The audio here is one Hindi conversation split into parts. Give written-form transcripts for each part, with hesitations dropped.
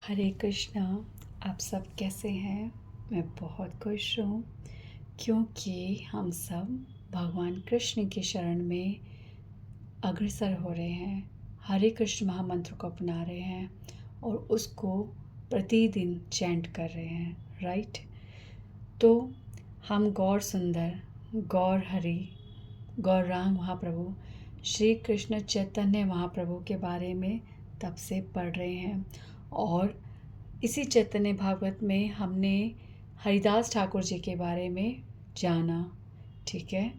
हरे कृष्णा। आप सब कैसे हैं? मैं बहुत खुश हूँ क्योंकि हम सब भगवान कृष्ण की शरण में अग्रसर हो रहे हैं, हरे कृष्ण महामंत्र को अपना रहे हैं और उसको प्रतिदिन चैंट कर रहे हैं, राइट? तो हम गौर सुंदर, गौर हरि, गौरांग महाप्रभु श्री कृष्ण चैतन्य महाप्रभु के बारे में तब से पढ़ रहे हैं। और इसी चैतन्य भागवत में हमने हरिदास ठाकुर जी के बारे में जाना, ठीक है।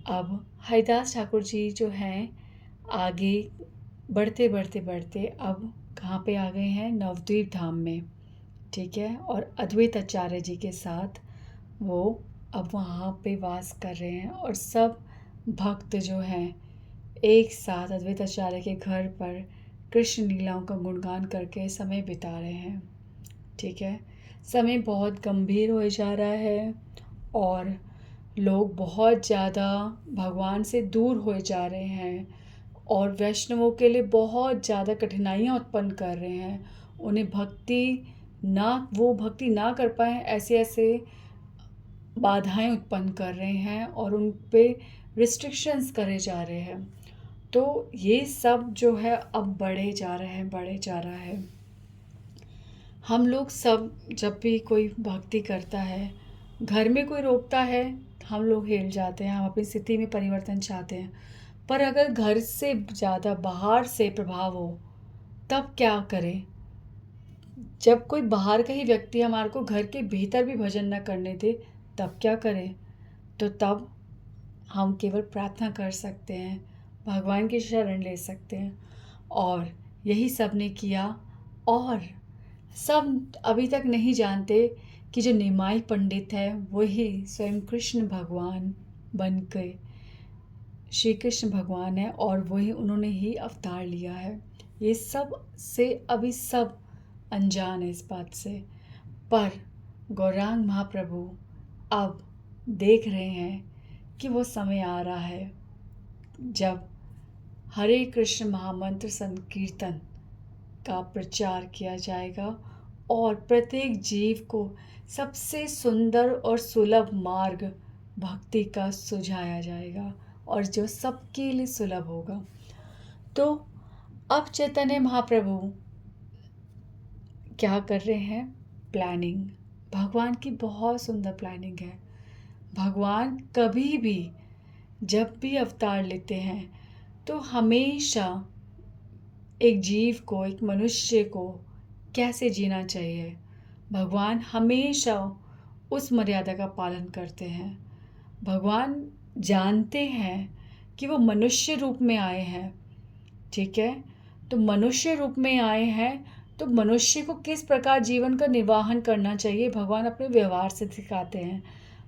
अब हरिदास ठाकुर जी जो हैं, आगे बढ़ते बढ़ते बढ़ते अब कहाँ पे आ गए हैं? नवद्वीप धाम में, ठीक है। और अद्वैत आचार्य जी के साथ वो अब वहाँ पे वास कर रहे हैं और सब भक्त जो हैं एक साथ अद्वैत आचार्य के घर पर कृष्ण लीलाओं का गुणगान करके समय बिता रहे हैं, ठीक है। समय बहुत गंभीर हो जा रहा है और लोग बहुत ज़्यादा भगवान से दूर हो जा रहे हैं और वैष्णवों के लिए बहुत ज़्यादा कठिनाइयाँ उत्पन्न कर रहे हैं। उन्हें वो भक्ति ना कर पाए, ऐसे ऐसे बाधाएं उत्पन्न कर रहे हैं और उन पे रिस्ट्रिक्शंस करे जा रहे हैं। तो ये सब जो है अब बढ़े जा रहा है। हम लोग सब जब भी कोई भक्ति करता है, घर में कोई रोकता है, हम लोग हिल जाते हैं, हम अपनी स्थिति में परिवर्तन चाहते हैं। पर अगर घर से ज़्यादा बाहर से प्रभाव हो, तब क्या करें? जब कोई बाहर का ही व्यक्ति हमारे को घर के भीतर भी भजन न करने दे, तब क्या करें? तो तब हम केवल प्रार्थना कर सकते हैं, भगवान की शरण ले सकते हैं। और यही सब ने किया। और सब अभी तक नहीं जानते कि जो निमाई पंडित है वही स्वयं कृष्ण भगवान बन के श्री कृष्ण भगवान है और वही उन्होंने ही अवतार लिया है। ये सब से अभी सब अनजान है इस बात से। पर गौरांग महाप्रभु अब देख रहे हैं कि वो समय आ रहा है जब हरे कृष्ण महामंत्र संकीर्तन का प्रचार किया जाएगा और प्रत्येक जीव को सबसे सुंदर और सुलभ मार्ग भक्ति का सुझाया जाएगा और जो सबके लिए सुलभ होगा। तो अब चैतन्य महाप्रभु क्या कर रहे हैं? प्लानिंग। भगवान की बहुत सुंदर प्लानिंग है। भगवान कभी भी जब भी अवतार लेते हैं तो हमेशा एक जीव को, एक मनुष्य को कैसे जीना चाहिए, भगवान हमेशा उस मर्यादा का पालन करते हैं। भगवान जानते हैं कि वो मनुष्य रूप में आए हैं, ठीक है। तो मनुष्य रूप में आए हैं तो मनुष्य को किस प्रकार जीवन का निर्वाहन करना चाहिए, भगवान अपने व्यवहार से सिखाते हैं।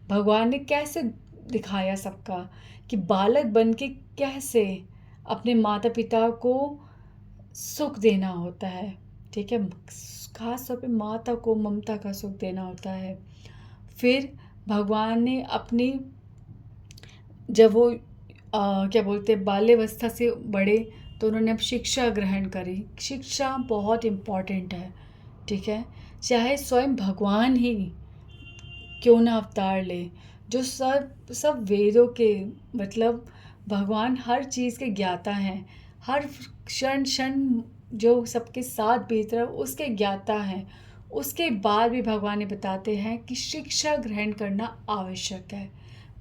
भगवान ने कैसे दिखाया सबका कि बालक बन के कैसे अपने माता पिता को सुख देना होता है, ठीक है। खास तौर पे माता को ममता का सुख देना होता है। फिर भगवान ने अपनी, जब वो क्या बोलते हैं, बाल्यावस्था से बड़े, तो उन्होंने अब शिक्षा ग्रहण करी। शिक्षा बहुत इम्पॉर्टेंट है, ठीक है। चाहे स्वयं भगवान ही क्यों ना अवतार ले, जो सब सब वेदों के, मतलब भगवान हर चीज़ के ज्ञाता हैं, हर क्षण क्षण जो सबके साथ बीत रहा है उसके ज्ञाता हैं। उसके बाद भी भगवान ने बताते हैं कि शिक्षा ग्रहण करना आवश्यक है।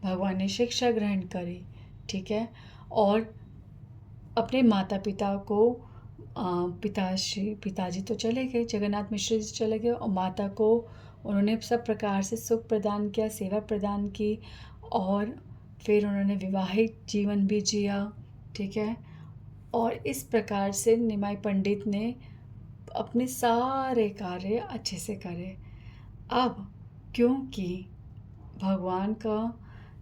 भगवान ने शिक्षा ग्रहण करी, ठीक है। और अपने माता पिता को, पिताजी तो चले गए, जगन्नाथ मिश्र जी चले गए, और माता को उन्होंने सब प्रकार से सुख प्रदान किया, सेवा प्रदान की, और फिर उन्होंने विवाहित जीवन भी जिया, ठीक है। और इस प्रकार से निमाई पंडित ने अपने सारे कार्य अच्छे से करे। अब क्योंकि भगवान का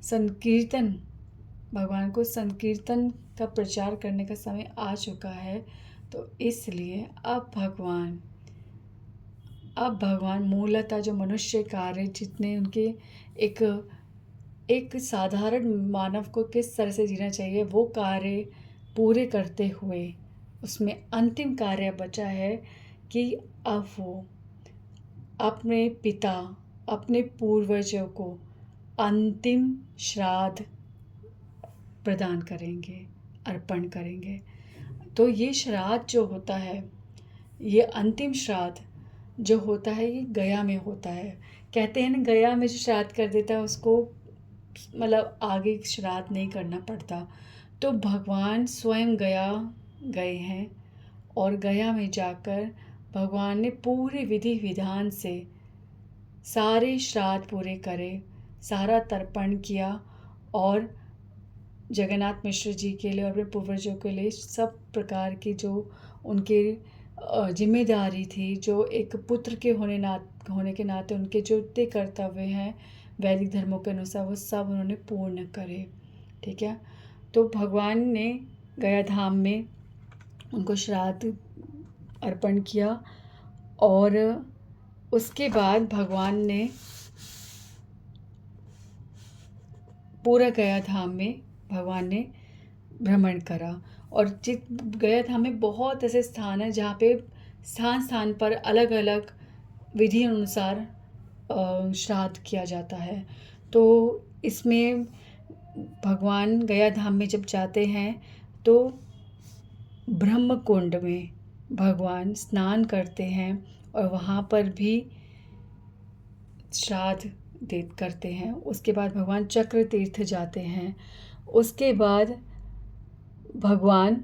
संकीर्तन, भगवान को संकीर्तन का प्रचार करने का समय आ चुका है, तो इसलिए अब भगवान मूलतः जो मनुष्य कार्य जितने उनके, एक एक साधारण मानव को किस तरह से जीना चाहिए वो कार्य पूरे करते हुए, उसमें अंतिम कार्य बचा है कि अब वो अपने पिता, अपने पूर्वजों को अंतिम श्राद्ध प्रदान करेंगे, अर्पण करेंगे। तो ये श्राद्ध जो होता है, ये अंतिम श्राद्ध जो होता है, ये गया में होता है। कहते हैं ना, गया में जो श्राद्ध कर देता है उसको मतलब आगे श्राद्ध नहीं करना पड़ता। तो भगवान स्वयं गया गए हैं और गया में जाकर भगवान ने पूरे विधि विधान से सारे श्राद्ध पूरे करे, सारा तर्पण किया और जगन्नाथ मिश्र जी के लिए और अपने पूर्वजों के लिए सब प्रकार की जो उनके जिम्मेदारी थी, जो एक पुत्र के होने के नाते उनके जो इतने कर्तव्य हैं वैदिक धर्मों के अनुसार, वो सब उन्होंने पूर्ण करे। ठीक है। तो भगवान ने गया धाम में उनको श्राद्ध अर्पण किया और उसके बाद भगवान ने पूरा गया धाम में भगवान ने भ्रमण करा। और गया धाम में बहुत ऐसे स्थान हैं जहाँ पे स्थान स्थान पर अलग अलग विधि अनुसार श्राद्ध किया जाता है। तो इसमें भगवान गया धाम में जब जाते हैं तो ब्रह्म कुंड में भगवान स्नान करते हैं और वहाँ पर भी श्राद्ध करते हैं। उसके बाद भगवान चक्र तीर्थ जाते हैं। उसके बाद भगवान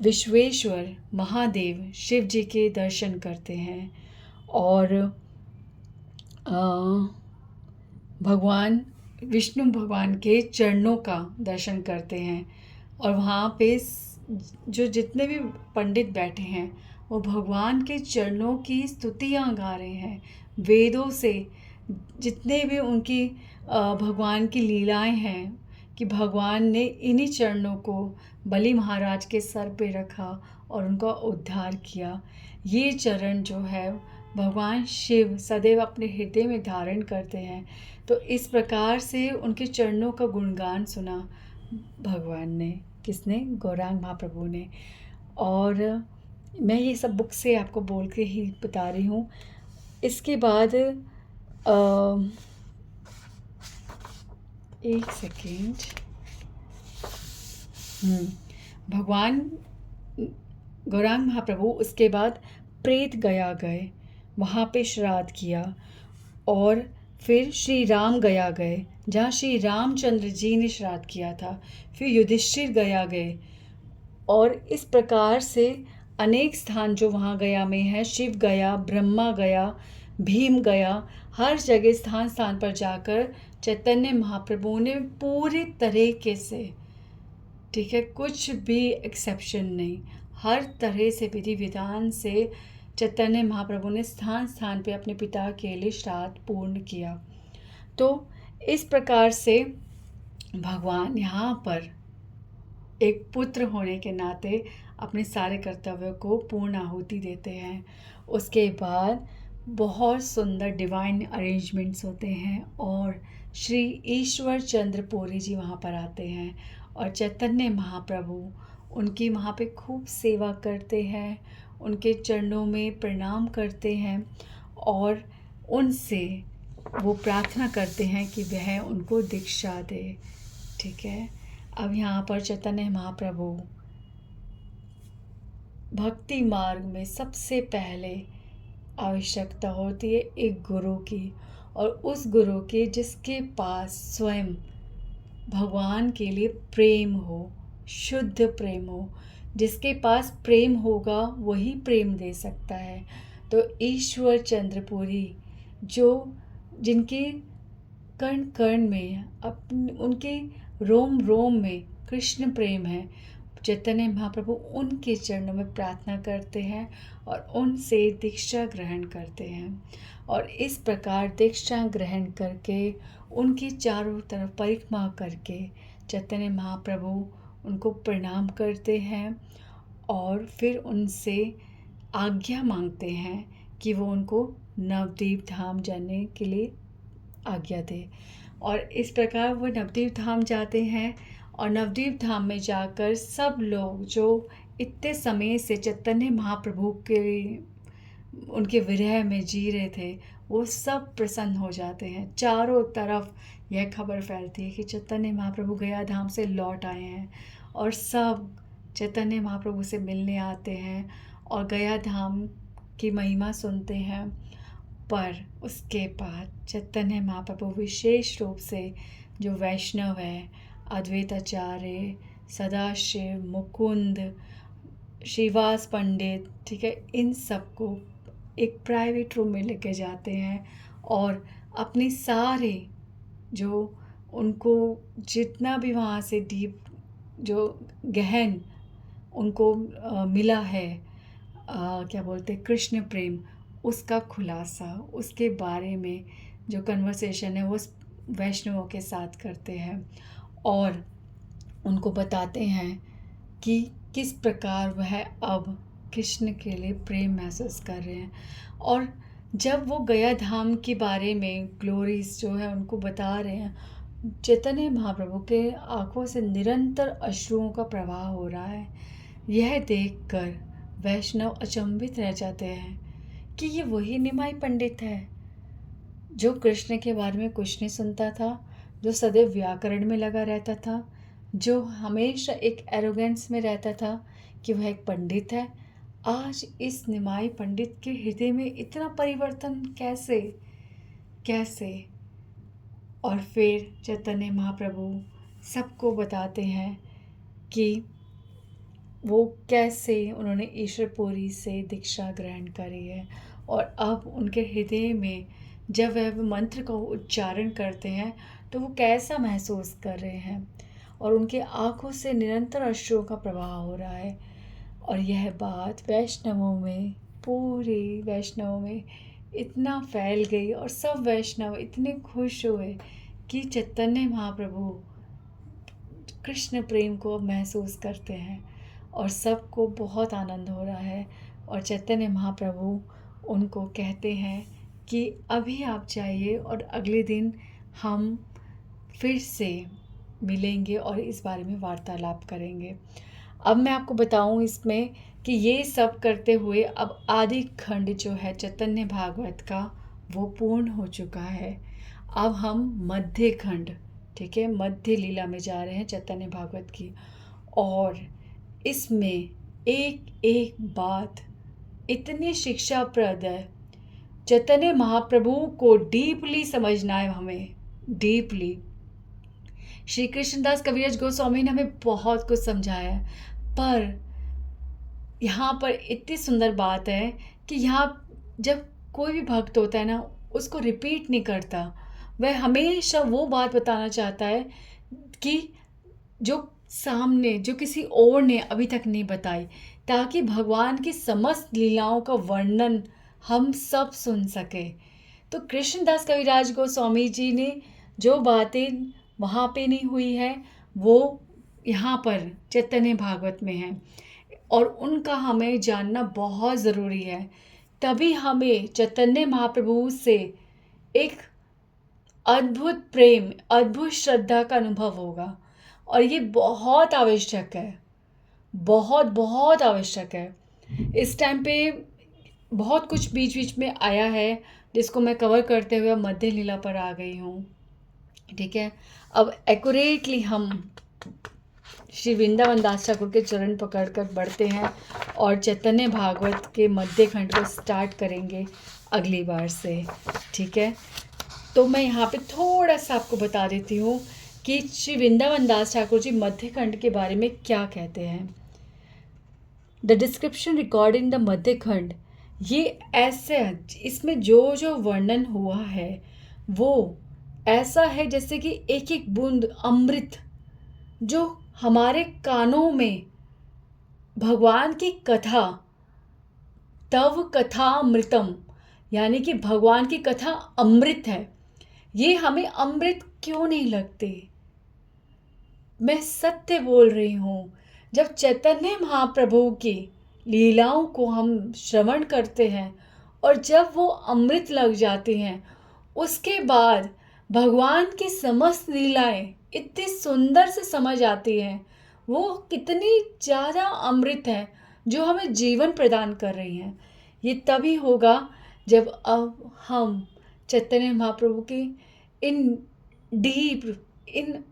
विश्वेश्वर महादेव शिव जी के दर्शन करते हैं और भगवान विष्णु भगवान के चरणों का दर्शन करते हैं। और वहाँ पे जो जितने भी पंडित बैठे हैं वो भगवान के चरणों की स्तुतियाँ गा रहे हैं। वेदों से जितने भी उनकी भगवान की लीलाएं हैं कि भगवान ने इन्हीं चरणों को बलि महाराज के सर पे रखा और उनका उद्धार किया। ये चरण जो है भगवान शिव सदैव अपने हृदय में धारण करते हैं। तो इस प्रकार से उनके चरणों का गुणगान सुना भगवान ने। किसने? गौरांग महाप्रभु ने। और मैं ये सब बुक से आपको बोल के ही बता रही हूँ। इसके बाद एक सेकेंड। भगवान गौरांग महाप्रभु उसके बाद प्रेत गया गए, वहाँ पे श्राद्ध किया। और फिर श्री राम गया गए जहाँ श्री रामचंद्र जी ने श्राद्ध किया था। फिर युधिष्ठिर गया गए। और इस प्रकार से अनेक स्थान जो वहाँ गया में है, शिव गया, ब्रह्मा गया, भीम गया, हर जगह स्थान स्थान पर जाकर चैतन्य महाप्रभु ने पूरे तरीके से, ठीक है, कुछ भी एक्सेप्शन नहीं, हर तरह से विधि विधान से चैतन्य महाप्रभु ने स्थान स्थान पे अपने पिता के लिए श्राद्ध पूर्ण किया। तो इस प्रकार से भगवान यहाँ पर एक पुत्र होने के नाते अपने सारे कर्तव्यों को पूर्ण आहुति देते हैं। उसके बाद बहुत सुंदर डिवाइन अरेंजमेंट्स होते हैं और श्री ईश्वर चंद्र पुरी जी वहाँ पर आते हैं और चैतन्य महाप्रभु उनकी वहाँ पे खूब सेवा करते हैं, उनके चरणों में प्रणाम करते हैं और उनसे वो प्रार्थना करते हैं कि वह उनको दीक्षा दे। ठीक है। अब यहाँ पर चैतन्य महाप्रभु भक्ति मार्ग में सबसे पहले आवश्यकता होती है एक गुरु की, और उस गुरु के जिसके पास स्वयं भगवान के लिए प्रेम हो, शुद्ध प्रेम हो। जिसके पास प्रेम होगा वही प्रेम दे सकता है। तो ईश्वर चंद्रपुरी जो जिनके कण कण में उनके रोम रोम में कृष्ण प्रेम है, चैतन्य महाप्रभु उनके चरणों में प्रार्थना करते हैं और उनसे दीक्षा ग्रहण करते हैं। और इस प्रकार दीक्षा ग्रहण करके उनकी चारों तरफ परिक्रमा करके चैतन्य महाप्रभु उनको प्रणाम करते हैं और फिर उनसे आज्ञा मांगते हैं कि वो उनको नवद्वीप धाम जाने के लिए आज्ञा दे। और इस प्रकार वो नवद्वीप धाम जाते हैं और नवद्वीप धाम में जाकर सब लोग जो इतने समय से चैतन्य महाप्रभु के उनके विरह में जी रहे थे, वो सब प्रसन्न हो जाते हैं। चारों तरफ यह खबर फैलती है कि चैतन्य महाप्रभु गया धाम से लौट आए हैं, और सब चैतन्य महाप्रभु से मिलने आते हैं और गया धाम की महिमा सुनते हैं। पर उसके बाद चैतन्य महाप्रभु विशेष रूप से जो वैष्णव है, अद्वैताचार्य, सदाशिव, मुकुंद, श्रीवास पंडित, ठीक है, इन सबको एक प्राइवेट रूम में लेके जाते हैं और अपने सारे जो उनको जितना भी वहाँ से डीप जो गहन उनको मिला है, क्या बोलते हैं, कृष्ण प्रेम, उसका खुलासा, उसके बारे में जो कन्वर्सेशन है वो वैष्णवों के साथ करते हैं और उनको बताते हैं कि किस प्रकार वह अब कृष्ण के लिए प्रेम महसूस कर रहे हैं। और जब वो गया धाम के बारे में ग्लोरीज जो है उनको बता रहे हैं, चैतन्य महाप्रभु के आंखों से निरंतर अश्रुओं का प्रवाह हो रहा है। यह देखकर वैष्णव अचंभित रह जाते हैं कि ये वही निमाई पंडित है जो कृष्ण के बारे में कुछ नहीं सुनता था, जो सदैव व्याकरण में लगा रहता था, जो हमेशा एक एरोगेंस में रहता था कि वह एक पंडित है। आज इस निमाई पंडित के हृदय में इतना परिवर्तन कैसे कैसे। और फिर चैतन्य महाप्रभु सबको बताते हैं कि वो कैसे उन्होंने ईश्वरपुरी से दीक्षा ग्रहण करी है और अब उनके हृदय में जब वह मंत्र का उच्चारण करते हैं तो वो कैसा महसूस कर रहे हैं, और उनके आँखों से निरंतर अश्रुओं का प्रवाह हो रहा है। और यह बात वैष्णवों में, पूरे वैष्णवों में इतना फैल गई और सब वैष्णव इतने खुश हुए कि चैतन्य महाप्रभु कृष्ण प्रेम को महसूस करते हैं और सबको बहुत आनंद हो रहा है। और चैतन्य महाप्रभु उनको कहते हैं कि अभी आप जाइए और अगले दिन हम फिर से मिलेंगे और इस बारे में वार्तालाप करेंगे। अब मैं आपको बताऊं इसमें कि ये सब करते हुए अब आदि खंड जो है चैतन्य भागवत का वो पूर्ण हो चुका है। अब हम मध्य खंड, ठीक है, मध्य लीला में जा रहे हैं चैतन्य भागवत की, और इसमें एक एक बात इतनी शिक्षाप्रद है। चैतन्य महाप्रभु को डीपली समझना है हमें, डीपली। श्री कृष्णदास कविराज गोस्वामी ने हमें बहुत कुछ समझाया है, पर यहाँ पर इतनी सुंदर बात है कि यहाँ जब कोई भी भक्त होता है ना, उसको रिपीट नहीं करता, वह हमेशा वो बात बताना चाहता है कि जो सामने, जो किसी और ने अभी तक नहीं बताई, ताकि भगवान की समस्त लीलाओं का वर्णन हम सब सुन सके। तो कृष्णदास कविराज गोस्वामी जी ने जो बातें वहाँ पे नहीं हुई है वो यहाँ पर चैतन्य भागवत में है, और उनका हमें जानना बहुत ज़रूरी है। तभी हमें चैतन्य महाप्रभु से एक अद्भुत प्रेम, अद्भुत श्रद्धा का अनुभव होगा, और ये बहुत आवश्यक है, बहुत बहुत आवश्यक है। इस टाइम पे बहुत कुछ बीच बीच में आया है जिसको मैं कवर करते हुए मध्य लीला पर आ गई हूँ, ठीक है। अब एक्यूरेटली हम श्री वृंदावन दास ठाकुर के चरण पकड़कर बढ़ते हैं और चैतन्य भागवत के मध्य खंड को स्टार्ट करेंगे अगली बार से, ठीक है। तो मैं यहाँ पे थोड़ा सा आपको बता देती हूँ कि श्री वृंदावन दास ठाकुर जी मध्य खंड के बारे में क्या कहते हैं। द डिस्क्रिप्शन रिकॉर्डिंग द मध्य खंड, ये ऐसे, इसमें जो जो वर्णन हुआ है वो ऐसा है जैसे कि एक एक बूंद अमृत जो हमारे कानों में भगवान की कथा, तव कथा अमृतम, यानी कि भगवान की कथा अमृत है। ये हमें अमृत क्यों नहीं लगते? मैं सत्य बोल रही हूँ। जब चैतन्य महाप्रभु की लीलाओं को हम श्रवण करते हैं और जब वो अमृत लग जाती हैं, उसके बाद भगवान की समस्त लीलाएं इतनी सुंदर से समझ आती हैं, वो कितनी ज़्यादा अमृत है जो हमें जीवन प्रदान कर रही हैं। ये तभी होगा जब अब हम चैतन्य महाप्रभु की इन डीप, इन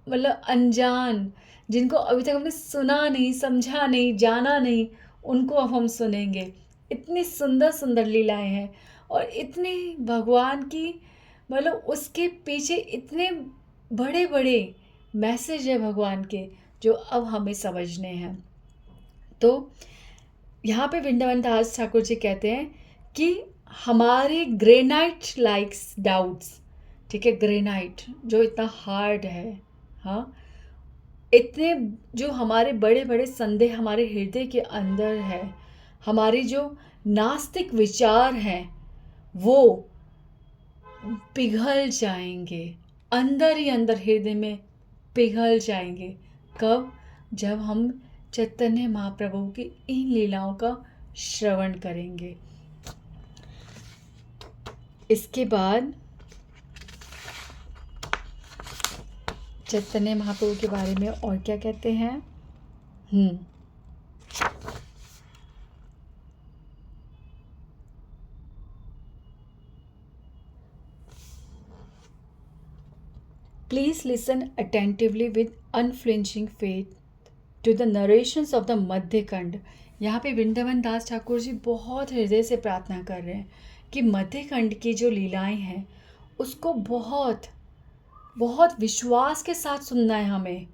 मतलब अनजान, जिनको अभी तक हमने सुना नहीं, समझा नहीं, जाना नहीं, उनको अब हम सुनेंगे। इतनी सुंदर सुंदर लीलाएं हैं और इतनी भगवान की, मतलब उसके पीछे इतने बड़े बड़े मैसेज है भगवान के, जो अब हमें समझने हैं। तो यहाँ पे वृंदावन दास ठाकुर जी कहते हैं कि हमारे ग्रेनाइट लाइक्स डाउट्स, ठीक है, ग्रेनाइट जो इतना हार्ड है, हाँ, इतने जो हमारे बड़े बड़े संदेह हमारे हृदय के अंदर है, हमारी जो नास्तिक विचार हैं, वो पिघल जाएंगे, अंदर ही अंदर हृदय में पिघल जाएंगे। कब? जब हम चैतन्य महाप्रभु की इन लीलाओं का श्रवण करेंगे। इसके बाद चैतन्य महाप्रभु के बारे में और क्या कहते हैं? Please listen attentively with unflinching faith to the narrations of the मध्यखंड। यहाँ पे वृंदावन दास ठाकुर जी बहुत हृदय से प्रार्थना कर रहे हैं कि मध्यखंड की जो लीलाएं हैं उसको बहुत बहुत विश्वास के साथ सुनना है हमें।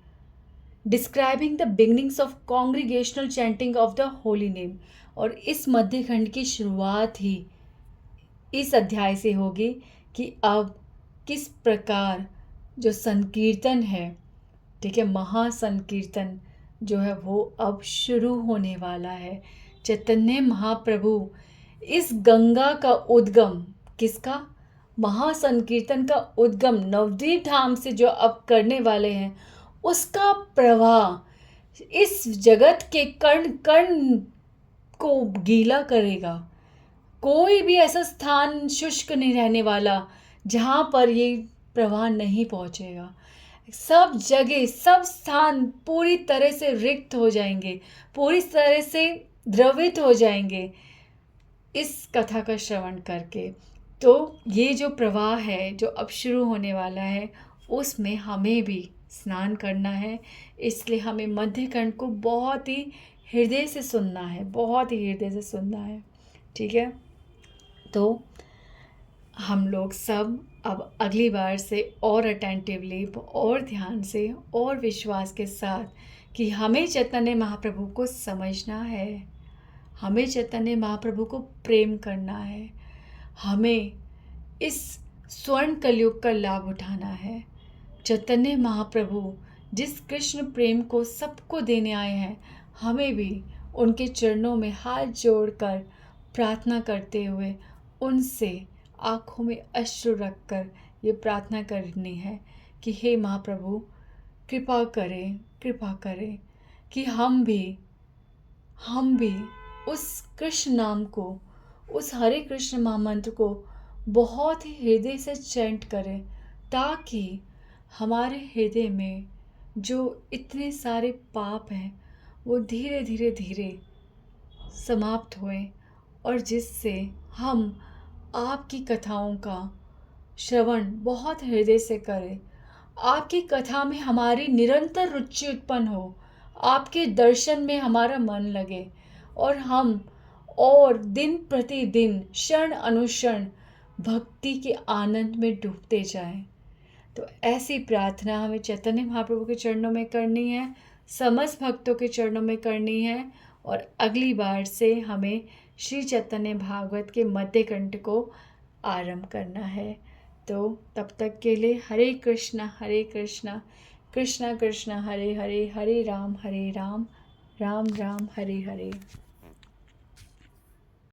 Describing the beginnings of congregational chanting of the holy name. और इस मध्यखंड की शुरुआत ही इस अध्याय से होगी कि अब किस प्रकार जो संकीर्तन है, ठीक है, महासंकीर्तन जो है वो अब शुरू होने वाला है। चैतन्य महाप्रभु इस गंगा का उद्गम, किसका? महासंकीर्तन का उद्गम नवद्वीप धाम से जो अब करने वाले हैं, उसका प्रवाह इस जगत के कण कण को गीला करेगा। कोई भी ऐसा स्थान शुष्क नहीं रहने वाला जहाँ पर ये प्रवाह नहीं पहुँचेगा। सब जगह, सब स्थान पूरी तरह से रिक्त हो जाएंगे, पूरी तरह से द्रवित हो जाएंगे इस कथा का श्रवण करके। तो ये जो प्रवाह है जो अब शुरू होने वाला है, उसमें हमें भी स्नान करना है। इसलिए हमें मध्यखंड को बहुत ही हृदय से सुनना है, बहुत ही हृदय से सुनना है, ठीक है। तो हम लोग सब अब अगली बार से और अटेंटिवली, और ध्यान से और विश्वास के साथ कि हमें चैतन्य महाप्रभु को समझना है, हमें चैतन्य महाप्रभु को प्रेम करना है, हमें इस स्वर्ण कलयुग का लाभ उठाना है। चैतन्य महाप्रभु जिस कृष्ण प्रेम को सबको देने आए हैं, हमें भी उनके चरणों में हाथ जोड़कर प्रार्थना करते हुए उनसे आँखों में अश्रु रखकर ये प्रार्थना करनी है कि हे महाप्रभु, कृपा करें कि हम भी उस कृष्ण नाम को, उस हरे कृष्ण महामंत्र को बहुत ही हृदय से चैंट करें, ताकि हमारे हृदय में जो इतने सारे पाप हैं वो धीरे धीरे समाप्त होएं, और जिससे हम आपकी कथाओं का श्रवण बहुत हृदय से करें, आपकी कथा में हमारी निरंतर रुचि उत्पन्न हो, आपके दर्शन में हमारा मन लगे, और हम और दिन प्रतिदिन क्षण अनुक्षण भक्ति के आनंद में डूबते जाएं। तो ऐसी प्रार्थना हमें चैतन्य महाप्रभु के चरणों में करनी है, समस्त भक्तों के चरणों में करनी है, और अगली बार से हमें श्री चैतन्य भागवत के मध्यखंड को आरंभ करना है। तो तब तक के लिए हरे कृष्णा कृष्णा कृष्णा हरे हरे, हरे राम राम राम हरे हरे।